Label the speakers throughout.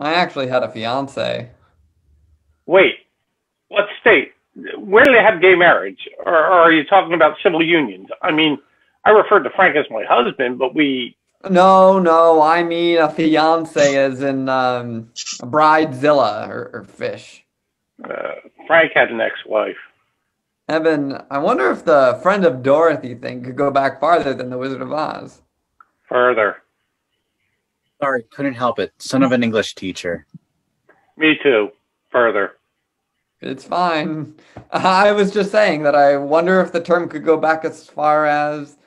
Speaker 1: I actually had a fiance.
Speaker 2: Wait, what state? Where do they have gay marriage? Or are you talking about civil unions? I mean, I referred to Frank as my husband, but
Speaker 1: No, no, I mean a fiance as in a bridezilla or fish.
Speaker 2: uh, Frank had an ex-wife.
Speaker 1: Evan, I wonder if the friend of Dorothy thing could go back farther than the Wizard of Oz.
Speaker 2: Further.
Speaker 3: Sorry, couldn't help it. Son of an English teacher.
Speaker 2: Me too. Further.
Speaker 1: It's fine. I was just saying that I wonder if the term could go back as far as,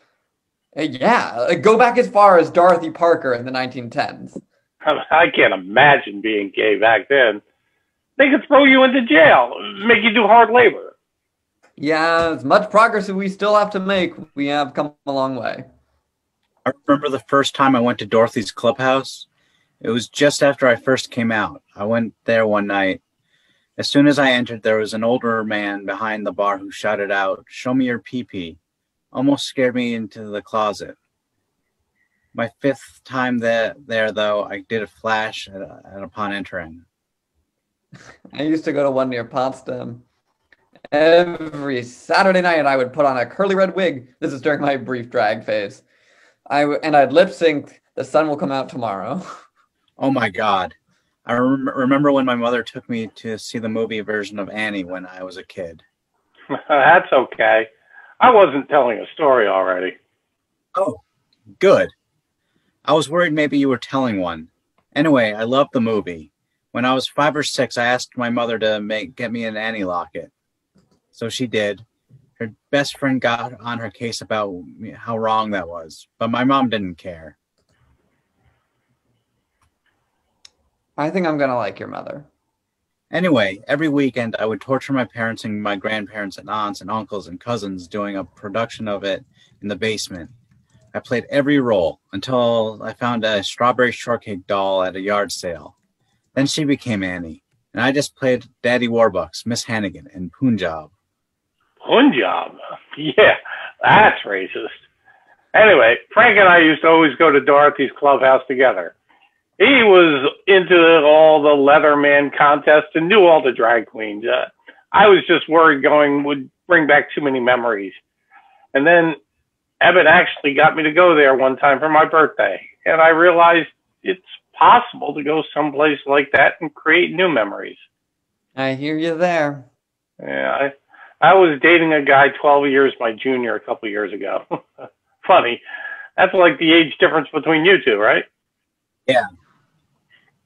Speaker 1: go back as far as Dorothy Parker in the 1910s.
Speaker 2: I can't imagine being gay back then. They could throw you into jail, make you do hard labor.
Speaker 1: Yeah, as much progress as we still have to make, we have come a long way.
Speaker 3: I remember the first time I went to Dorothy's clubhouse. It was just after I first came out. I went there one night. As soon as I entered, there was an older man behind the bar who shouted out, "Show me your pee-pee." Almost scared me into the closet. My fifth time there though, I did a flash upon entering.
Speaker 1: I used to go to one near Potsdam. Every Saturday night, I would put on a curly red wig. This is during my brief drag phase. I'd lip sync "The Sun Will Come Out Tomorrow."
Speaker 3: Oh my God. I remember when my mother took me to see the movie version of Annie when I was a kid.
Speaker 2: That's okay. I wasn't telling a story already.
Speaker 3: Oh, good. I was worried maybe you were telling one. Anyway, I loved the movie. When I was 5 or 6, I asked my mother to get me an Annie locket. So she did. Her best friend got on her case about how wrong that was, but my mom didn't care.
Speaker 1: I think I'm gonna like your mother.
Speaker 3: Anyway, every weekend I would torture my parents and my grandparents and aunts and uncles and cousins doing a production of it in the basement. I played every role until I found a strawberry shortcake doll at a yard sale. Then she became Annie, and I just played Daddy Warbucks, Miss Hannigan, and Punjab.
Speaker 2: Punjab? Yeah, that's racist. Anyway, Frank and I used to always go to Dorothy's clubhouse together. He was into all the Leatherman contests and knew all the drag queens. I was just worried going would bring back too many memories. And then Evan actually got me to go there one time for my birthday. And I realized it's possible to go someplace like that and create new memories.
Speaker 1: I hear you there.
Speaker 2: Yeah, I was dating a guy 12 years my junior a couple years ago. Funny. That's like the age difference between you two, right?
Speaker 3: Yeah.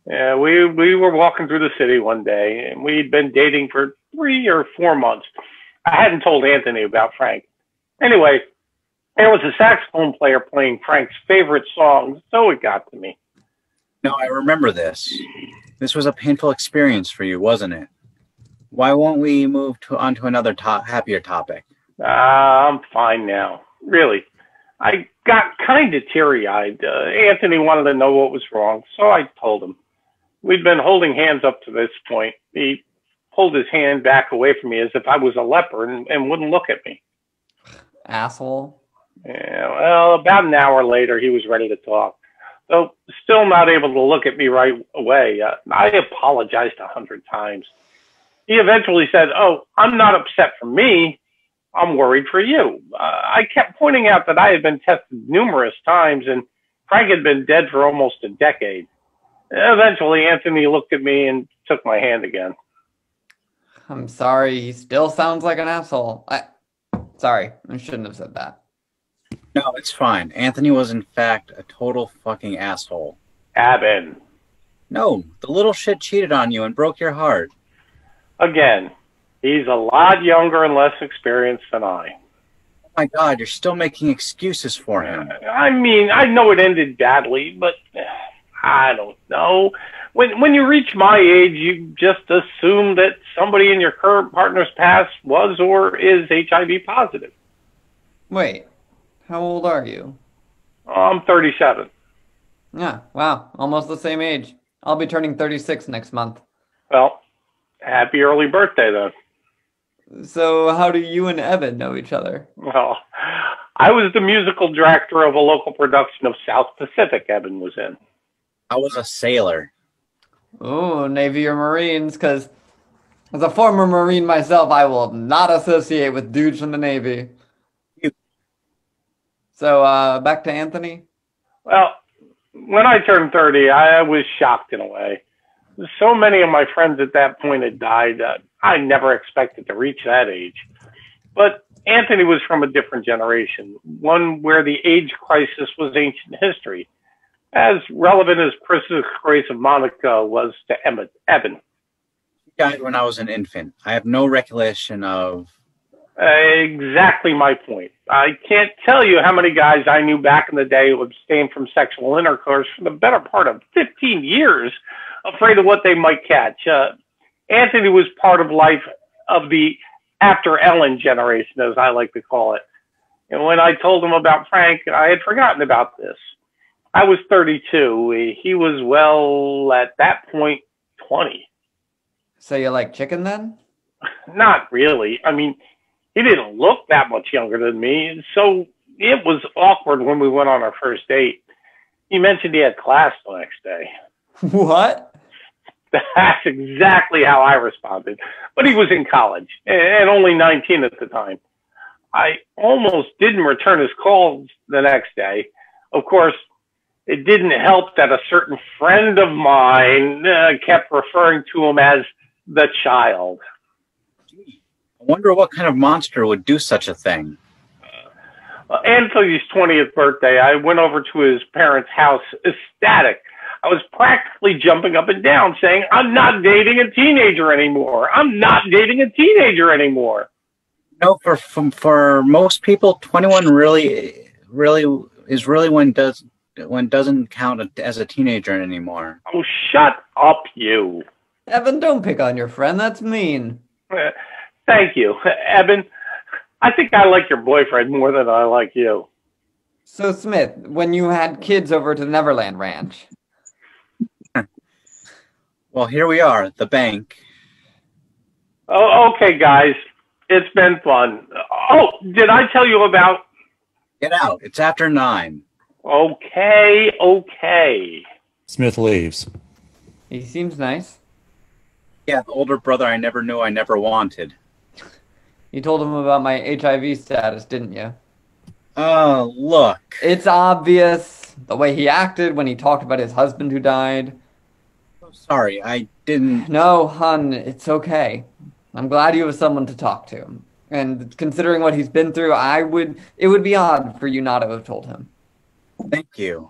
Speaker 2: Yeah, we were walking through the city one day, and we'd been dating for 3 or 4 months. I hadn't told Anthony about Frank. Anyway, there was a saxophone player playing Frank's favorite songs, so it got to me.
Speaker 3: No, I remember this. This was a painful experience for you, wasn't it? Why won't we move on to another happier topic?
Speaker 2: I'm fine now. Really. I got kind of teary-eyed. Anthony wanted to know what was wrong, so I told him. We'd been holding hands up to this point. He pulled his hand back away from me as if I was a leper and wouldn't look at me.
Speaker 1: Asshole.
Speaker 2: Yeah, well, about an hour later, he was ready to talk. Though still not able to look at me right away. I apologized 100 times. He eventually said, "Oh, I'm not upset for me. I'm worried for you." I kept pointing out that I had been tested numerous times and Frank had been dead for almost a decade. Eventually, Anthony looked at me and took my hand again.
Speaker 1: I'm sorry, he still sounds like an asshole. Sorry, I shouldn't have said that.
Speaker 3: No, it's fine. Anthony was in fact a total fucking asshole.
Speaker 2: Abin.
Speaker 3: No, the little shit cheated on you and broke your heart.
Speaker 2: Again, he's a lot younger and less experienced than I.
Speaker 3: Oh my God, you're still making excuses for him.
Speaker 2: I mean, I know it ended badly, but I don't know. When you reach my age, you just assume that somebody in your current partner's past was or is HIV positive.
Speaker 1: Wait, how old are you?
Speaker 2: I'm 37.
Speaker 1: Yeah, wow, almost the same age. I'll be turning 36 next month.
Speaker 2: Well, happy early birthday, then.
Speaker 1: So how do you and Evan know each other?
Speaker 2: Well, I was the musical director of a local production of South Pacific Evan was in.
Speaker 3: I was a sailor.
Speaker 1: Ooh, Navy or Marines, because as a former Marine myself, I will not associate with dudes from the Navy.
Speaker 3: You-
Speaker 1: So, back to Anthony.
Speaker 2: Well, when I turned 30, I was shocked in a way. So many of my friends at that point had died. I never expected to reach that age. But Anthony was from a different generation, one where the age crisis was ancient history, as relevant as Princess Grace of Monaco was to Eben.
Speaker 3: He died when I was an infant. I have no recollection of.
Speaker 2: Exactly my point. I can't tell you how many guys I knew back in the day who abstained from sexual intercourse for the better part of 15 years, afraid of what they might catch. Anthony was part of life of the after Ellen generation, as I like to call it. And when I told him about Frank, I had forgotten about this. I was 32. He was, well, at that point, 20.
Speaker 1: So you like chicken then?
Speaker 2: Not really. I mean, he didn't look that much younger than me, so it was awkward when we went on our first date. He mentioned he had class the next day.
Speaker 1: What?
Speaker 2: That's exactly how I responded. But he was in college and only 19 at the time. I almost didn't return his calls the next day. Of course, it didn't help that a certain friend of mine kept referring to him as the child.
Speaker 3: I wonder what kind of monster would do such a thing.
Speaker 2: Anthony's 20th birthday, I went over to his parents' house ecstatic. I was practically jumping up and down saying, I'm not dating a teenager anymore. I'm not dating a teenager anymore.
Speaker 3: No, for most people, 21 really is really when doesn't count as a teenager anymore.
Speaker 2: Oh, shut up, you.
Speaker 1: Evan, don't pick on your friend. That's mean.
Speaker 2: Thank you. Eben, I think I like your boyfriend more than I like you.
Speaker 1: So, Smith, when you had kids over to the Neverland Ranch.
Speaker 3: Well, here we are at the bank.
Speaker 2: Oh, okay, guys. It's been fun. Oh, did I tell you about...
Speaker 3: Get out. It's after 9.
Speaker 2: Okay.
Speaker 4: Smith leaves.
Speaker 1: He seems nice.
Speaker 3: Yeah, the older brother I never knew I never wanted.
Speaker 1: You told him about my HIV status, didn't you?
Speaker 3: Oh, look.
Speaker 1: It's obvious. The way he acted when he talked about his husband who died.
Speaker 3: Sorry, I didn't...
Speaker 1: No, hun, it's okay. I'm glad you have someone to talk to. And considering what he's been through, it would be odd for you not to have told him.
Speaker 3: Thank you.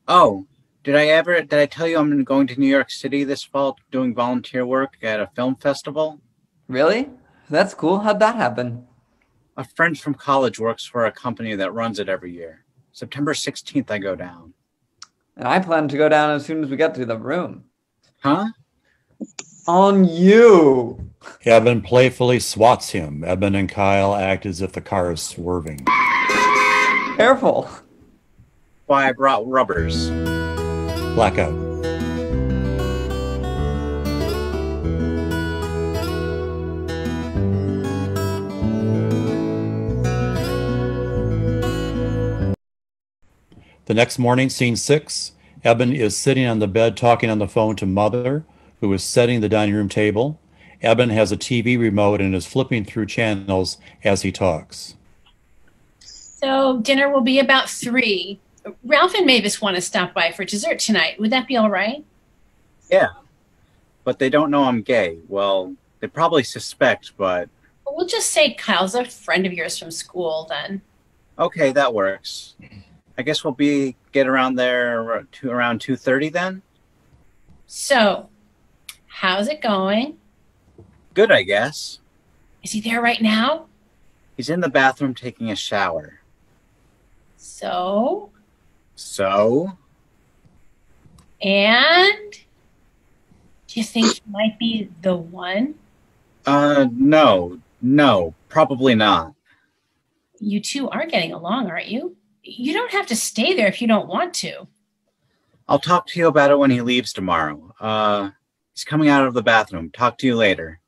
Speaker 3: Oh, did I tell you I'm going to New York City this fall doing volunteer work at a film festival?
Speaker 1: Really? That's cool. How'd that happen?
Speaker 3: A friend from college works for a company that runs it every year. September 16th, I go down.
Speaker 1: And I plan to go down as soon as we get to the room.
Speaker 3: Huh?
Speaker 1: On you!
Speaker 4: Eben playfully swats him. Eben and Kyle act as if the car is swerving.
Speaker 1: Careful.
Speaker 3: Why I brought rubbers.
Speaker 4: Blackout. The next morning, scene 6, Eben is sitting on the bed talking on the phone to Mother, who is setting the dining room table. Eben has a TV remote and is flipping through channels as he talks.
Speaker 5: So dinner will be about 3. Ralph and Mavis want to stop by for dessert tonight. Would that be all right?
Speaker 3: Yeah, but they don't know I'm gay. Well, they probably suspect, but...
Speaker 5: We'll just say Kyle's a friend of yours from school then.
Speaker 3: Okay, that works. I guess we'll get around there around 2:30 then?
Speaker 5: So, how's it going?
Speaker 3: Good, I guess.
Speaker 5: Is he there right now?
Speaker 3: He's in the bathroom taking a shower.
Speaker 5: So? And? Do you think he might be the one?
Speaker 3: No, probably not.
Speaker 5: You two are getting along, aren't you? You don't have to stay there if you don't want to.
Speaker 3: I'll talk to you about it when he leaves tomorrow. He's coming out of the bathroom. Talk to you later.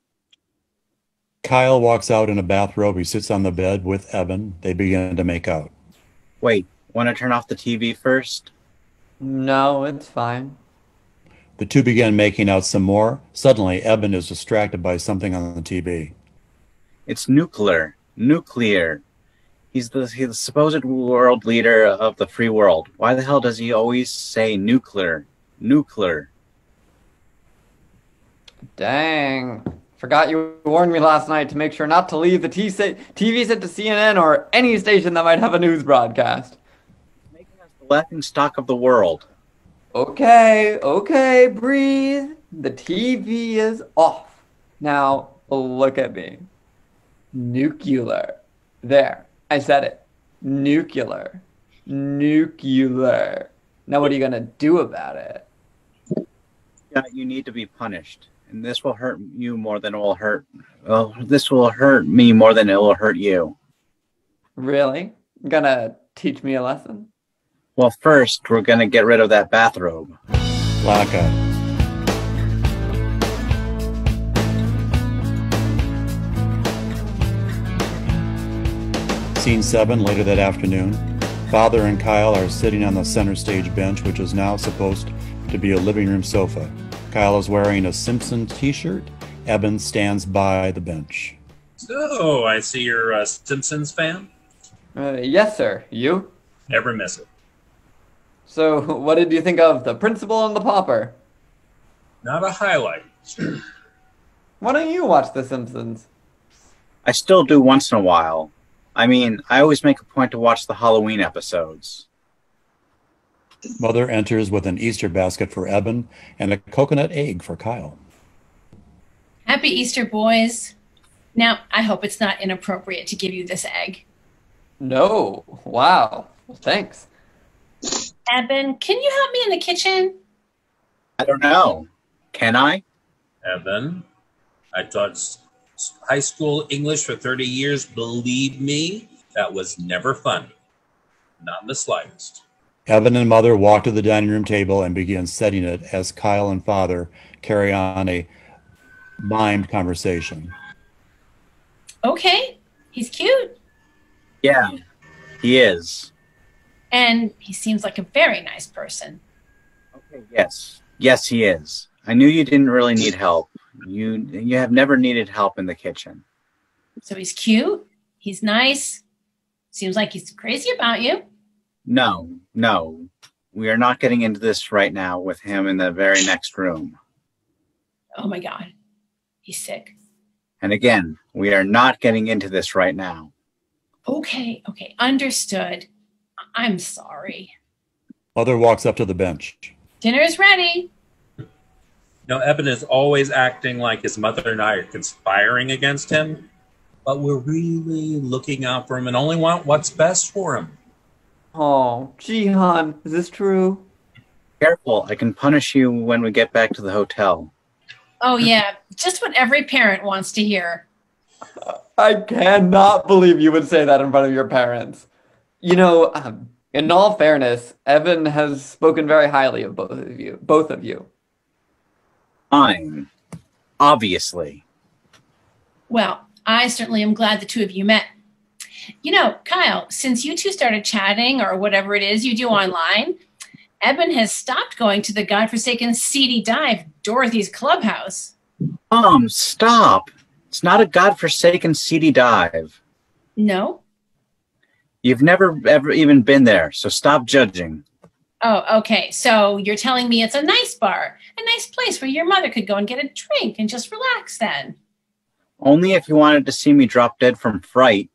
Speaker 4: Kyle walks out in a bathrobe. He sits on the bed with Eben. They begin to make out.
Speaker 3: Wait, want to turn off the TV first?
Speaker 1: No, it's fine.
Speaker 4: The two begin making out some more. Suddenly, Eben is distracted by something on the TV.
Speaker 3: It's nuclear. Nuclear. He's the supposed world leader of the free world. Why the hell does he always say nuclear? Nuclear.
Speaker 1: Dang. Forgot you warned me last night to make sure not to leave the TV set to CNN or any station that might have a news broadcast.
Speaker 3: Making us the laughing stock of the world.
Speaker 1: Okay, breathe. The TV is off. Now, look at me. Nuclear. There, I said it. Nuclear. Nuclear. Now what are you gonna do about it?
Speaker 3: Yeah, you need to be punished. And this will hurt you more than it will hurt. Well, this will hurt me more than it will hurt you.
Speaker 1: Really? Gonna teach me a lesson?
Speaker 3: Well, first, we're going to get rid of that bathrobe.
Speaker 4: Blackout. Scene 7, later that afternoon. Father and Kyle are sitting on the center stage bench, which is now supposed to be a living room sofa. Kyle is wearing a Simpsons t-shirt. Eben stands by the bench.
Speaker 6: So, I see you're a Simpsons fan?
Speaker 1: Yes, sir. You?
Speaker 6: Never miss it.
Speaker 1: So, what did you think of The Principal and the Pauper?
Speaker 6: Not a highlight.
Speaker 1: Why don't you watch The Simpsons?
Speaker 3: I still do once in a while. I mean, I always make a point to watch the Halloween episodes.
Speaker 4: Mother enters with an Easter basket for Eben and a coconut egg for Kyle.
Speaker 5: Happy Easter, boys. Now, I hope it's not inappropriate to give you this egg.
Speaker 1: No. Wow. Well, thanks.
Speaker 5: Eben, can you help me in the kitchen?
Speaker 3: I don't know. Can I?
Speaker 6: Evan, I taught high school English for 30 years. Believe me, that was never funny. Not in the slightest.
Speaker 4: Eben and Mother walk to the dining room table and begin setting it as Kyle and Father carry on a mimed conversation.
Speaker 5: Okay, he's cute.
Speaker 3: Yeah, he is.
Speaker 5: And he seems like a very nice person.
Speaker 3: Okay, yes. Yes, he is. I knew you didn't really need help. You have never needed help in the kitchen.
Speaker 5: So he's cute. He's nice. Seems like he's crazy about you.
Speaker 3: No. We are not getting into this right now with him in the very next room.
Speaker 5: Oh my God. He's sick.
Speaker 3: And again, we are not getting into this right now.
Speaker 5: Okay. Understood. I'm sorry.
Speaker 4: Mother walks up to the bench.
Speaker 5: Dinner's ready.
Speaker 6: Now, Eben is always acting like his mother and I are conspiring against him, but we're really looking out for him and only want what's best for him.
Speaker 1: Oh, Jihan, is this true?
Speaker 3: Careful, I can punish you when we get back to the hotel.
Speaker 5: Oh yeah, just what every parent wants to hear.
Speaker 1: I cannot believe you would say that in front of your parents. You know, in all fairness, Evan has spoken very highly of both of you.
Speaker 3: Fine. Obviously.
Speaker 5: Well, I certainly am glad the two of you met. You know, Kyle, since you two started chatting or whatever it is you do online, Eben has stopped going to the godforsaken seedy dive, Dorothy's Clubhouse.
Speaker 3: Stop. It's not a godforsaken seedy dive.
Speaker 5: No?
Speaker 3: You've never ever even been there, so stop judging.
Speaker 5: Oh, okay. So you're telling me it's a nice bar, a nice place where your mother could go and get a drink and just relax then.
Speaker 3: Only if you wanted to see me drop dead from fright.